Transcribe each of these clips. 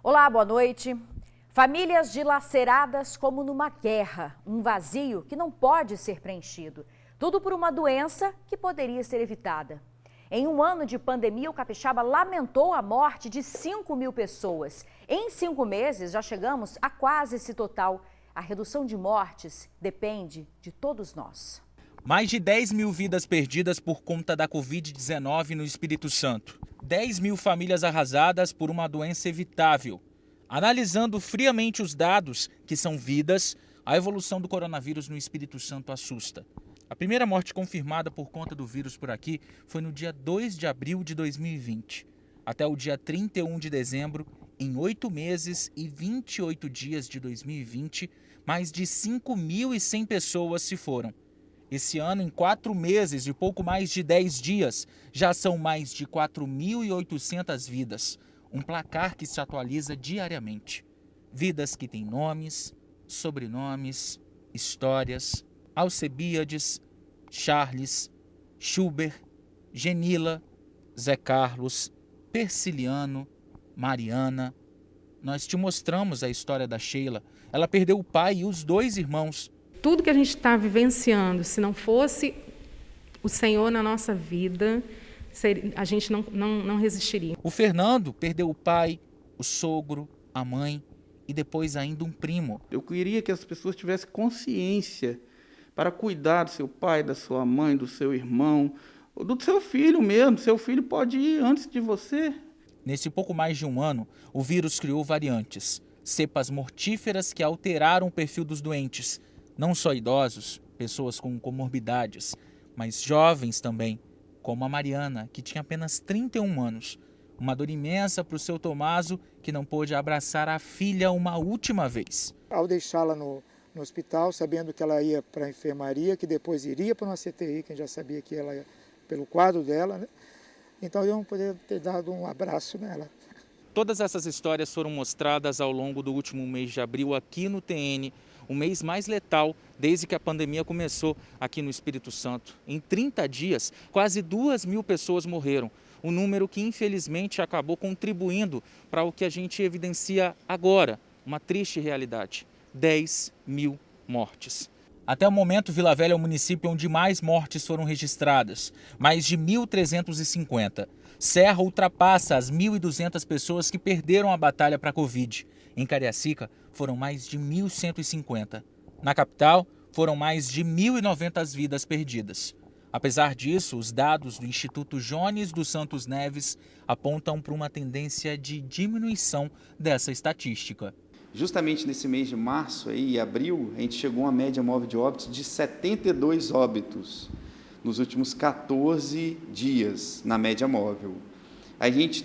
Olá, boa noite. Famílias dilaceradas como numa guerra, um vazio que não pode ser preenchido. Tudo por uma doença que poderia ser evitada. Em um ano de pandemia, o Capixaba lamentou a morte de 5.000 pessoas. Em 5 meses, já chegamos a quase esse total. A redução de mortes depende de todos nós. Mais de 10.000 vidas perdidas por conta da Covid-19 no Espírito Santo. 10.000 famílias arrasadas por uma doença evitável. Analisando friamente os dados, que são vidas, a evolução do coronavírus no Espírito Santo assusta. A primeira morte confirmada por conta do vírus por aqui foi no dia 2 de abril de 2020. Até o dia 31 de dezembro, em 8 meses e 28 dias de 2020, mais de 5.100 pessoas se foram. Esse ano, em 4 meses e pouco mais de 10 dias, já são mais de 4.800 vidas. Um placar que se atualiza diariamente. Vidas que têm nomes, sobrenomes, histórias. Alcebíades, Charles, Schubert, Genila, Zé Carlos, Persiliano, Mariana. Nós te mostramos a história da Sheila. Ela perdeu o pai e os 2 irmãos. Tudo que a gente está vivenciando, se não fosse o Senhor na nossa vida, a gente não resistiria. O Fernando perdeu o pai, o sogro, a mãe e depois ainda um primo. Eu queria que as pessoas tivessem consciência para cuidar do seu pai, da sua mãe, do seu irmão, ou do seu filho mesmo. Seu filho pode ir antes de você. Nesse pouco mais de um ano, o vírus criou variantes, cepas mortíferas que alteraram o perfil dos doentes. Não só idosos, pessoas com comorbidades, mas jovens também, como a Mariana, que tinha apenas 31 anos. Uma dor imensa para o seu Tomaso, que não pôde abraçar a filha uma última vez. Ao deixá-la no hospital, sabendo que ela ia para a enfermaria, que depois iria para uma CTI, que a gente já sabia que ela ia pelo quadro dela, né? Então eu não poderia ter dado um abraço nela. Todas essas histórias foram mostradas ao longo do último mês de abril aqui no TN, o mês mais letal desde que a pandemia começou aqui no Espírito Santo. Em 30 dias, quase 2.000 pessoas morreram, um número que infelizmente acabou contribuindo para o que a gente evidencia agora, uma triste realidade: 10.000 mortes. Até o momento, Vila Velha é o município onde mais mortes foram registradas, mais de 1.350. Serra ultrapassa as 1.200 pessoas que perderam a batalha para a Covid. Em Cariacica, foram mais de 1.150. Na capital, foram mais de 1.090 vidas perdidas. Apesar disso, os dados do Instituto Jones dos Santos Neves apontam para uma tendência de diminuição dessa estatística. Justamente nesse mês de março e abril, a gente chegou a uma média móvel de óbitos de 72 óbitos nos últimos 14 dias, na média móvel.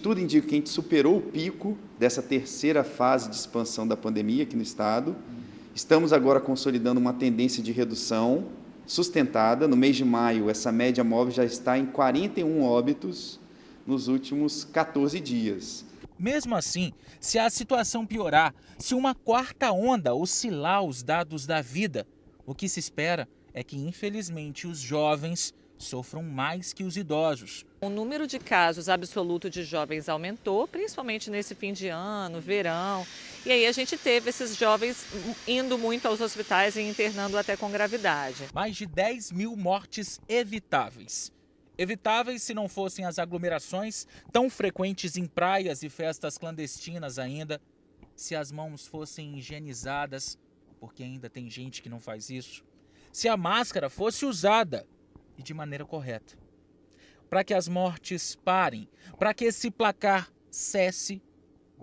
Tudo indica que a gente superou o pico dessa terceira fase de expansão da pandemia aqui no estado. Estamos agora consolidando uma tendência de redução sustentada. No mês de maio, essa média móvel já está em 41 óbitos nos últimos 14 dias. Mesmo assim, se a situação piorar, se uma quarta onda oscilar os dados da vida, o que se espera é que, infelizmente, os jovens sofram mais que os idosos. O número de casos absoluto de jovens aumentou, principalmente nesse fim de ano, verão. E aí a gente teve esses jovens indo muito aos hospitais e internando até com gravidade. Mais de 10.000 mortes evitáveis. Evitáveis se não fossem as aglomerações tão frequentes em praias e festas clandestinas ainda, se as mãos fossem higienizadas, porque ainda tem gente que não faz isso, se a máscara fosse usada e de maneira correta. Para que as mortes parem, para que esse placar cesse,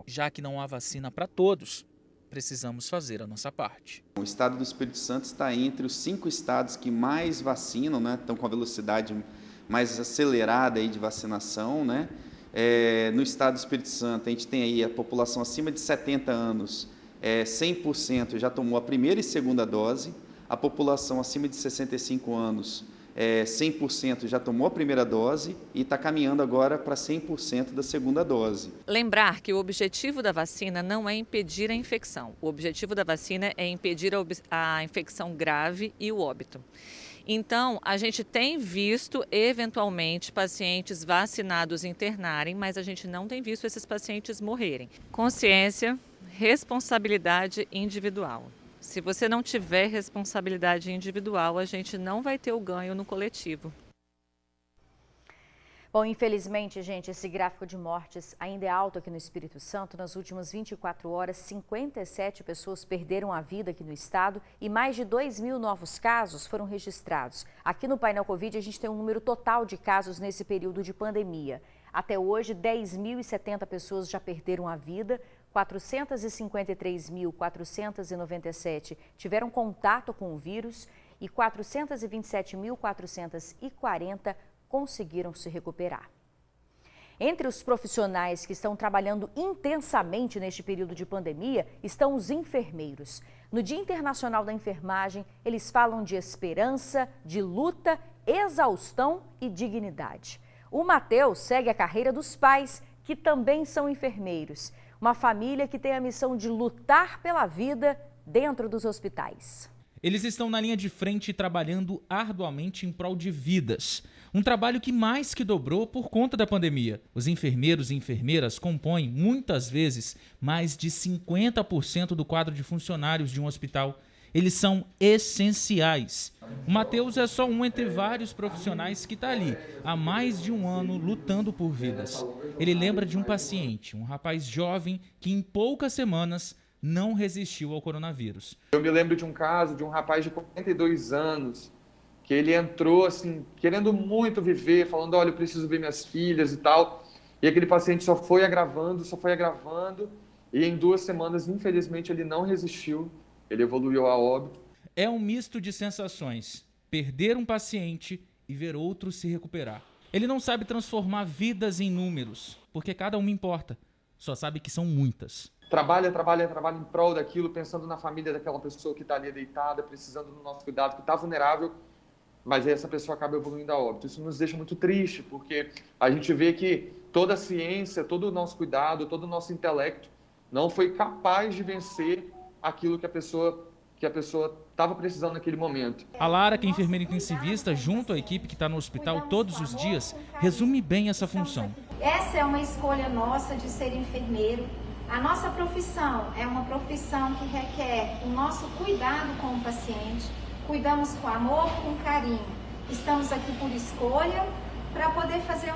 já que não há vacina para todos, precisamos fazer a nossa parte. O estado do Espírito Santo está entre os 5 estados que mais vacinam, né? Estão com a velocidade mais acelerada aí de vacinação, né? No estado do Espírito Santo, a gente tem aí a população acima de 70 anos, 100% já tomou a primeira e segunda dose, a população acima de 65 anos, 100% já tomou a primeira dose e está caminhando agora para 100% da segunda dose. Lembrar que o objetivo da vacina não é impedir a infecção. O objetivo da vacina é impedir a infecção grave e o óbito. Então, a gente tem visto, eventualmente, pacientes vacinados internarem, mas a gente não tem visto esses pacientes morrerem. Consciência, responsabilidade individual. Se você não tiver responsabilidade individual, a gente não vai ter o ganho no coletivo. Bom, infelizmente, gente, esse gráfico de mortes ainda é alto aqui no Espírito Santo. Nas últimas 24 horas, 57 pessoas perderam a vida aqui no estado e mais de 2.000 novos casos foram registrados. Aqui no painel Covid, a gente tem um número total de casos nesse período de pandemia. Até hoje, 10.070 pessoas já perderam a vida, 453.497 tiveram contato com o vírus e 427.440 conseguiram se recuperar. Entre os profissionais que estão trabalhando intensamente neste período de pandemia estão os enfermeiros. No Dia Internacional da Enfermagem, eles falam de esperança, de luta, exaustão e dignidade. O Matheus segue a carreira dos pais, que também são enfermeiros. Uma família que tem a missão de lutar pela vida dentro dos hospitais. Eles estão na linha de frente trabalhando arduamente em prol de vidas. Um trabalho que mais que dobrou por conta da pandemia. Os enfermeiros e enfermeiras compõem, muitas vezes, mais de 50% do quadro de funcionários de um hospital. Eles são essenciais. O Matheus é só um entre vários profissionais que está ali há mais de um ano lutando por vidas. Ele lembra de um paciente, um rapaz jovem que em poucas semanas não resistiu ao coronavírus. Eu me lembro de um caso de um rapaz de 42 anos, que ele entrou assim, querendo muito viver, falando, olha, eu preciso ver minhas filhas e tal. E aquele paciente só foi agravando, e em 2 semanas, infelizmente, ele não resistiu, ele evoluiu a óbito. É um misto de sensações, perder um paciente e ver outro se recuperar. Ele não sabe transformar vidas em números, porque cada uma importa, só sabe que são muitas. Trabalha em prol daquilo, pensando na família daquela pessoa que está ali deitada, precisando do nosso cuidado, que está vulnerável, mas essa pessoa acaba evoluindo a óbito. Isso nos deixa muito triste, porque a gente vê que toda a ciência, todo o nosso cuidado, todo o nosso intelecto não foi capaz de vencer aquilo que a pessoa estava precisando naquele momento. A Lara, que é enfermeira intensivista, junto à equipe que está no hospital todos os dias, resume bem essa função. Essa é uma escolha nossa de ser enfermeiro. A nossa profissão é uma profissão que requer o nosso cuidado com o paciente. Cuidamos com amor, com carinho. Estamos aqui por escolha para poder fazer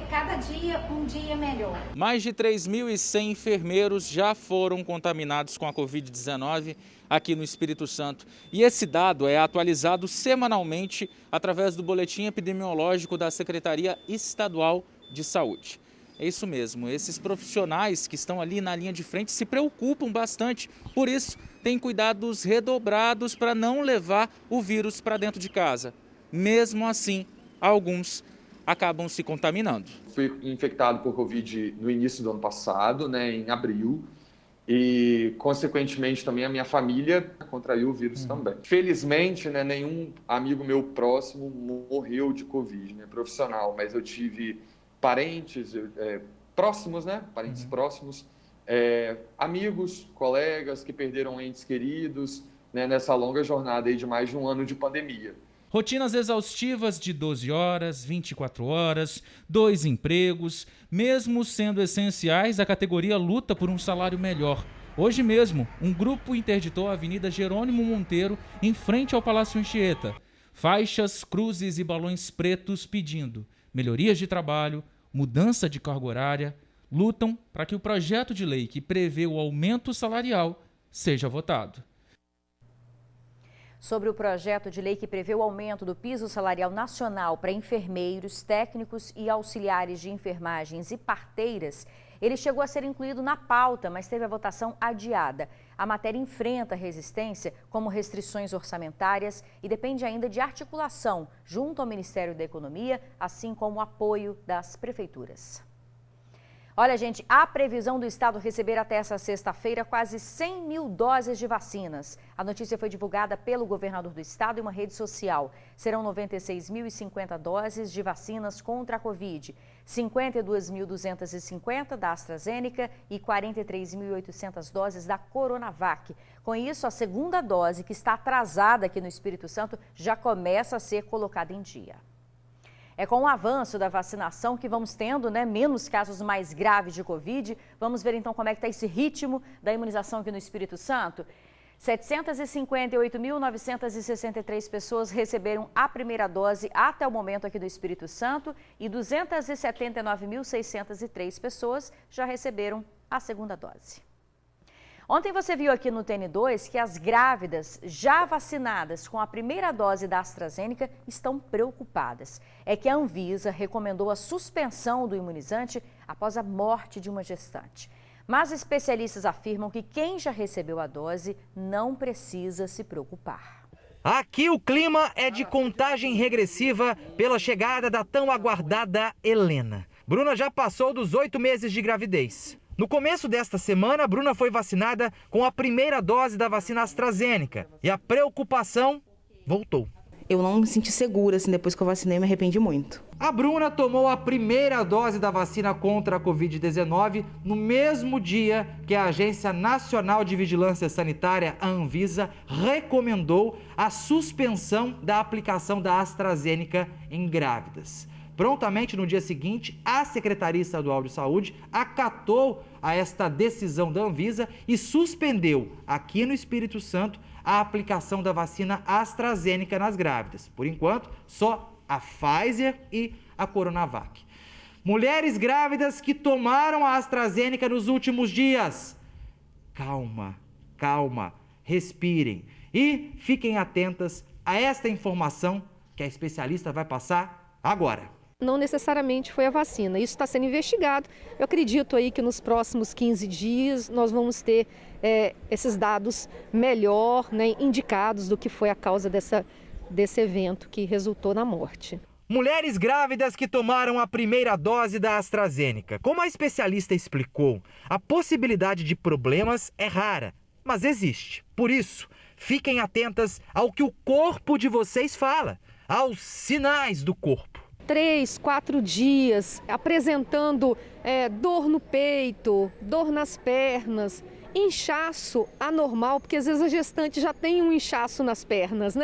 cada dia um dia melhor. Mais de 3.100 enfermeiros já foram contaminados com a Covid-19 aqui no Espírito Santo. E esse dado é atualizado semanalmente através do boletim epidemiológico da Secretaria Estadual de Saúde. É isso mesmo, esses profissionais que estão ali na linha de frente se preocupam bastante, por isso têm cuidados redobrados para não levar o vírus para dentro de casa. Mesmo assim, alguns acabam se contaminando. Fui infectado por Covid no início do ano passado, em abril, e consequentemente também a minha família contraiu o vírus também. Felizmente, nenhum amigo meu próximo morreu de Covid, profissional, mas eu tive parentes próximos, parentes próximos, amigos, colegas que perderam entes queridos, nessa longa jornada aí de mais de um ano de pandemia. Rotinas exaustivas de 12 horas, 24 horas, 2 empregos. Mesmo sendo essenciais, a categoria luta por um salário melhor. Hoje mesmo, um grupo interditou a Avenida Jerônimo Monteiro, em frente ao Palácio Anchieta. Faixas, cruzes e balões pretos pedindo melhorias de trabalho, mudança de carga horária, lutam para que o projeto de lei que prevê o aumento salarial seja votado. Sobre o projeto de lei que prevê o aumento do piso salarial nacional para enfermeiros, técnicos e auxiliares de enfermagens e parteiras, ele chegou a ser incluído na pauta, mas teve a votação adiada. A matéria enfrenta resistência, como restrições orçamentárias, e depende ainda de articulação junto ao Ministério da Economia, assim como o apoio das prefeituras. Olha, gente, a previsão do estado receber até essa sexta-feira quase 100 mil doses de vacinas. A notícia foi divulgada pelo governador do estado em uma rede social. Serão 96.050 doses de vacinas contra a Covid, 52.250 da AstraZeneca e 43.800 doses da Coronavac. Com isso, a segunda dose, que está atrasada aqui no Espírito Santo, já começa a ser colocada em dia. É com o avanço da vacinação que vamos tendo, menos casos mais graves de Covid. Vamos ver então como é que está esse ritmo da imunização aqui no Espírito Santo. 758.963 pessoas receberam a primeira dose até o momento aqui no Espírito Santo e 279.603 pessoas já receberam a segunda dose. Ontem você viu aqui no TN2 que as grávidas já vacinadas com a primeira dose da AstraZeneca estão preocupadas. É que a Anvisa recomendou a suspensão do imunizante após a morte de uma gestante. Mas especialistas afirmam que quem já recebeu a dose não precisa se preocupar. Aqui o clima é de contagem regressiva pela chegada da tão aguardada Helena. Bruna já passou dos 8 meses de gravidez. No começo desta semana, Bruna foi vacinada com a primeira dose da vacina AstraZeneca e a preocupação voltou. Eu não me senti segura, depois que eu vacinei, me arrependi muito. A Bruna tomou a primeira dose da vacina contra a Covid-19 no mesmo dia que a Agência Nacional de Vigilância Sanitária, a Anvisa, recomendou a suspensão da aplicação da AstraZeneca em grávidas. Prontamente, no dia seguinte, a Secretaria Estadual de Saúde acatou a esta decisão da Anvisa e suspendeu, aqui no Espírito Santo, a aplicação da vacina AstraZeneca nas grávidas. Por enquanto, só a Pfizer e a Coronavac. Mulheres grávidas que tomaram a AstraZeneca nos últimos dias. Calma, calma, respirem e fiquem atentas a esta informação que a especialista vai passar agora. Não necessariamente foi a vacina. Isso está sendo investigado. Eu acredito aí que nos próximos 15 dias nós vamos ter esses dados melhor, indicados do que foi a causa desse evento que resultou na morte. Mulheres grávidas que tomaram a primeira dose da AstraZeneca. Como a especialista explicou, a possibilidade de problemas é rara, mas existe. Por isso, fiquem atentas ao que o corpo de vocês fala, aos sinais do corpo. 3, 4 dias apresentando dor no peito, dor nas pernas, inchaço anormal, porque às vezes a gestante já tem um inchaço nas pernas,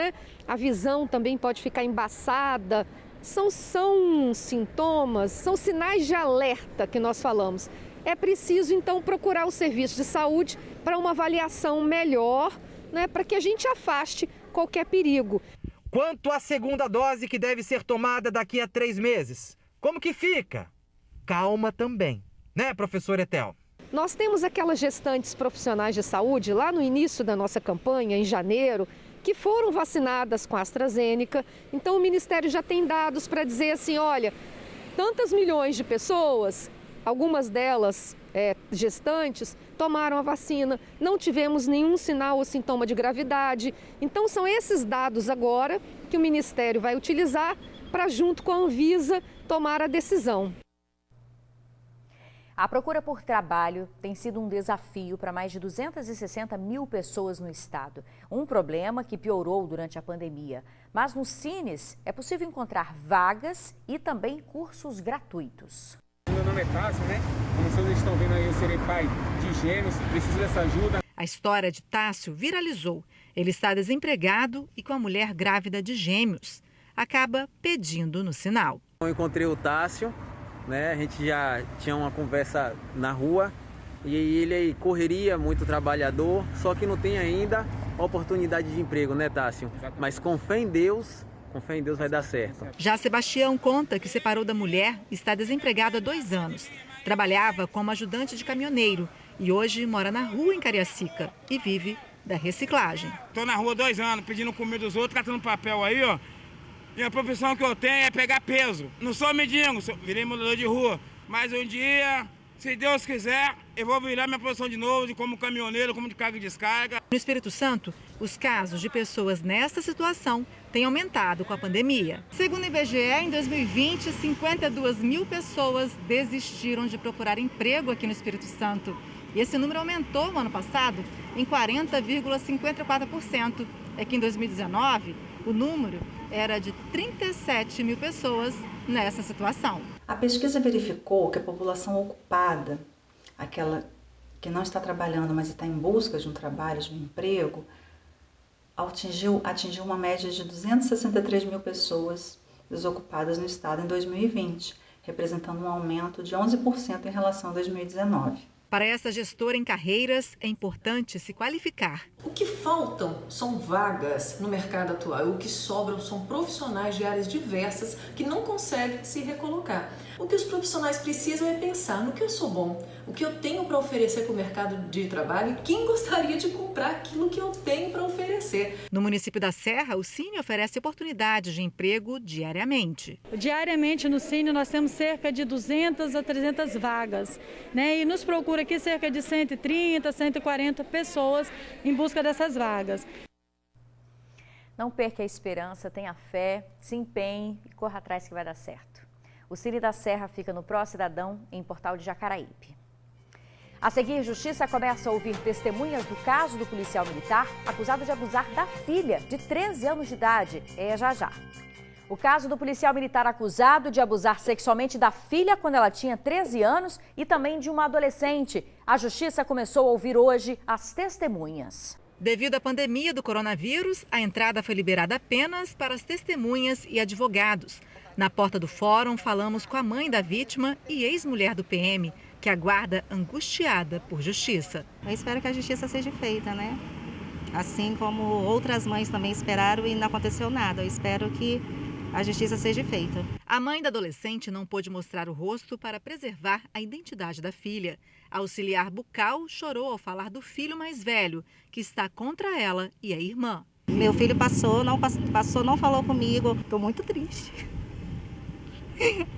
A visão também pode ficar embaçada. São sintomas, são sinais de alerta que nós falamos. É preciso então procurar o serviço de saúde para uma avaliação melhor, para que a gente afaste qualquer perigo. Quanto à segunda dose que deve ser tomada daqui a 3 meses? Como que fica? Calma também, professor Etel? Nós temos aquelas gestantes profissionais de saúde lá no início da nossa campanha, em janeiro, que foram vacinadas com a AstraZeneca. Então o Ministério já tem dados para dizer assim, olha, tantas milhões de pessoas, algumas delas gestantes, tomaram a vacina, não tivemos nenhum sinal ou sintoma de gravidade. Então são esses dados agora que o Ministério vai utilizar para, junto com a Anvisa, tomar a decisão. A procura por trabalho tem sido um desafio para mais de 260 mil pessoas no estado. Um problema que piorou durante a pandemia. Mas no Cines é possível encontrar vagas e também cursos gratuitos. Meu nome é Tássio, Como vocês estão vendo aí, eu serei pai de gêmeos, preciso dessa ajuda. A história de Tássio viralizou. Ele está desempregado e com a mulher grávida de gêmeos. Acaba pedindo no sinal. Eu encontrei o Tássio, a gente já tinha uma conversa na rua e ele correria, muito trabalhador, só que não tem ainda oportunidade de emprego, Tássio? Mas com fé em Deus vai dar certo. Já Sebastião conta que separou da mulher e está desempregado há 2 anos. Trabalhava como ajudante de caminhoneiro e hoje mora na rua em Cariacica e vive da reciclagem. Estou na rua 2 anos, pedindo comida dos outros, catando papel aí, ó. E a profissão que eu tenho é pegar peso. Não sou mendigo, virei morador de rua. Mas um dia Se Deus quiser, eu vou virar minha profissão de novo, de como caminhoneiro, como de carga e descarga. No Espírito Santo, os casos de pessoas nesta situação têm aumentado com a pandemia. Segundo o IBGE, em 2020, 52 mil pessoas desistiram de procurar emprego aqui no Espírito Santo. E esse número aumentou no ano passado em 40,54%. É que em 2019, o número era de 37 mil pessoas nessa situação. A pesquisa verificou que a população ocupada, aquela que não está trabalhando, mas está em busca de um trabalho, de um emprego, atingiu uma média de 263 mil pessoas desocupadas no estado em 2020, representando um aumento de 11% em relação a 2019. Para essa gestora em carreiras, é importante se qualificar. O que faltam são vagas no mercado atual. O que sobram são profissionais de áreas diversas que não conseguem se recolocar. O que os profissionais precisam é pensar no que eu sou bom, o que eu tenho para oferecer para o mercado de trabalho e quem gostaria de comprar aquilo que eu tenho para oferecer. No município da Serra, o Cine oferece oportunidades de emprego diariamente. Diariamente no Cine nós temos cerca de 200 a 300 vagas, né? E nos procura aqui cerca de 130, 140 pessoas em busca dessas vagas. Não perca a esperança, tenha fé, se empenhe e corra atrás que vai dar certo. O Cine da Serra fica no Pró Cidadão, em Portal de Jacaraípe. A seguir, Justiça começa a ouvir testemunhas do caso do policial militar acusado de abusar da filha de 13 anos de idade. É já já. O caso do policial militar acusado de abusar sexualmente da filha quando ela tinha 13 anos e também de uma adolescente. A Justiça começou a ouvir hoje as testemunhas. Devido à pandemia do coronavírus, a entrada foi liberada apenas para as testemunhas e advogados. Na porta do fórum, falamos com a mãe da vítima e ex-mulher do PM, que aguarda angustiada por justiça. Eu espero que a justiça seja feita, né? Assim como outras mães também esperaram e não aconteceu nada. Eu espero que a justiça seja feita. A mãe da adolescente não pôde mostrar o rosto para preservar a identidade da filha. A auxiliar bucal chorou ao falar do filho mais velho, que está contra ela e a irmã. Meu filho não falou comigo. Estou muito triste.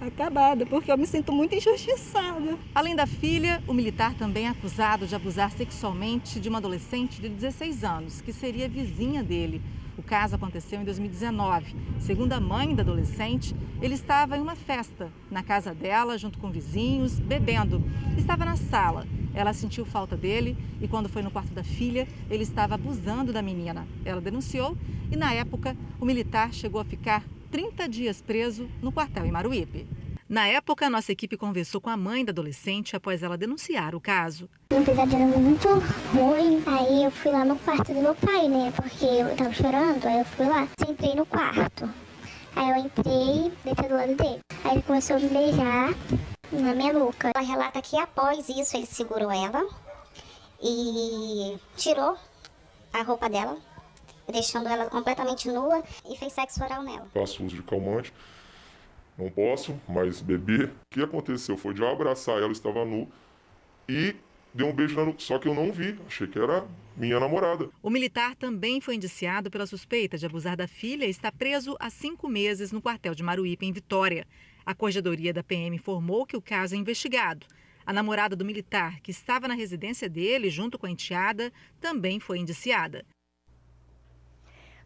Acabada, porque eu me sinto muito injustiçada. Além da filha, o militar também é acusado de abusar sexualmente de uma adolescente de 16 anos, que seria vizinha dele. O caso aconteceu em 2019. Segundo a mãe da adolescente, ele estava em uma festa na casa dela, junto com vizinhos, bebendo. Estava na sala. Ela sentiu falta dele e quando foi no quarto da filha, ele estava abusando da menina. Ela denunciou e, na época, o militar chegou a ficar 30 dias preso no quartel em Maruípe. Na época, a nossa equipe conversou com a mãe da adolescente após ela denunciar o caso. Um pesadelo muito ruim, aí eu fui lá no quarto do meu pai, né, porque eu tava chorando, aí eu fui lá, entrei no quarto. Aí eu entrei, deitei do lado dele. Aí ele começou a me beijar na minha nuca. Ela relata que após isso ele segurou ela e tirou a roupa dela, deixando ela completamente nua e fez sexo oral nela. Faço uso de calmante, não posso mais beber. O que aconteceu foi de eu abraçar ela, estava nu, e dei um beijo na nuca, só que eu não vi, achei que era minha namorada. O militar também foi indiciado pela suspeita de abusar da filha e está preso há 5 meses no quartel de Maruípe, em Vitória. A corregedoria da PM informou que o caso é investigado. A namorada do militar, que estava na residência dele junto com a enteada, também foi indiciada.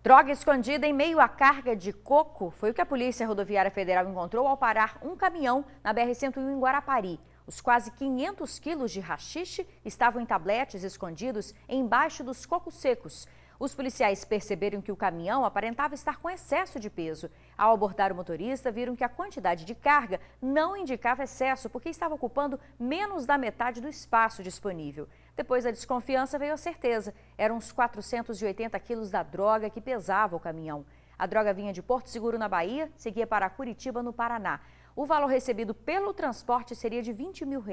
Droga escondida em meio à carga de coco foi o que a Polícia Rodoviária Federal encontrou ao parar um caminhão na BR-101 em Guarapari. Os quase 500 quilos de haxixe estavam em tabletes escondidos embaixo dos cocos secos. Os policiais perceberam que o caminhão aparentava estar com excesso de peso. Ao abordar o motorista, viram que a quantidade de carga não indicava excesso, porque estava ocupando menos da metade do espaço disponível. Depois da desconfiança veio a certeza. Eram uns 480 quilos da droga que pesava o caminhão. A droga vinha de Porto Seguro, na Bahia, seguia para Curitiba, no Paraná. O valor recebido pelo transporte seria de R$20 mil.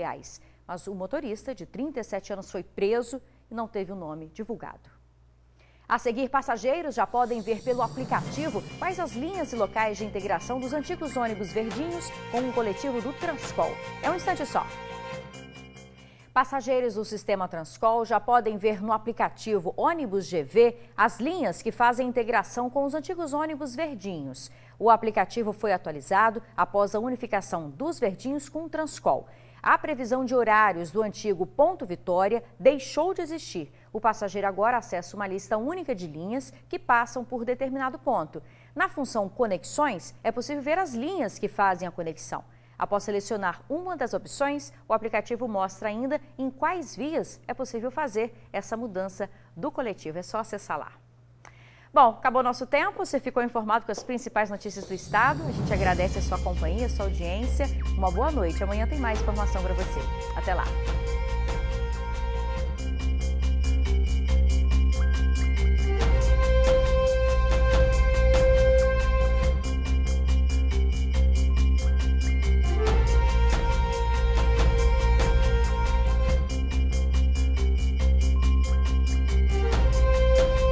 Mas o motorista, de 37 anos, foi preso e não teve o nome divulgado. A seguir, passageiros já podem ver pelo aplicativo quais as linhas e locais de integração dos antigos ônibus verdinhos com o coletivo do Transcol. É um instante só. Passageiros do sistema Transcol já podem ver no aplicativo Ônibus GV as linhas que fazem integração com os antigos ônibus verdinhos. O aplicativo foi atualizado após a unificação dos verdinhos com o Transcol. A previsão de horários do antigo Ponto Vitória deixou de existir. O passageiro agora acessa uma lista única de linhas que passam por determinado ponto. Na função Conexões, é possível ver as linhas que fazem a conexão. Após selecionar uma das opções, o aplicativo mostra ainda em quais vias é possível fazer essa mudança do coletivo. É só acessar lá. Bom, acabou nosso tempo, você ficou informado com as principais notícias do estado. A gente agradece a sua companhia, a sua audiência. Uma boa noite. Amanhã tem mais informação para você. Até lá.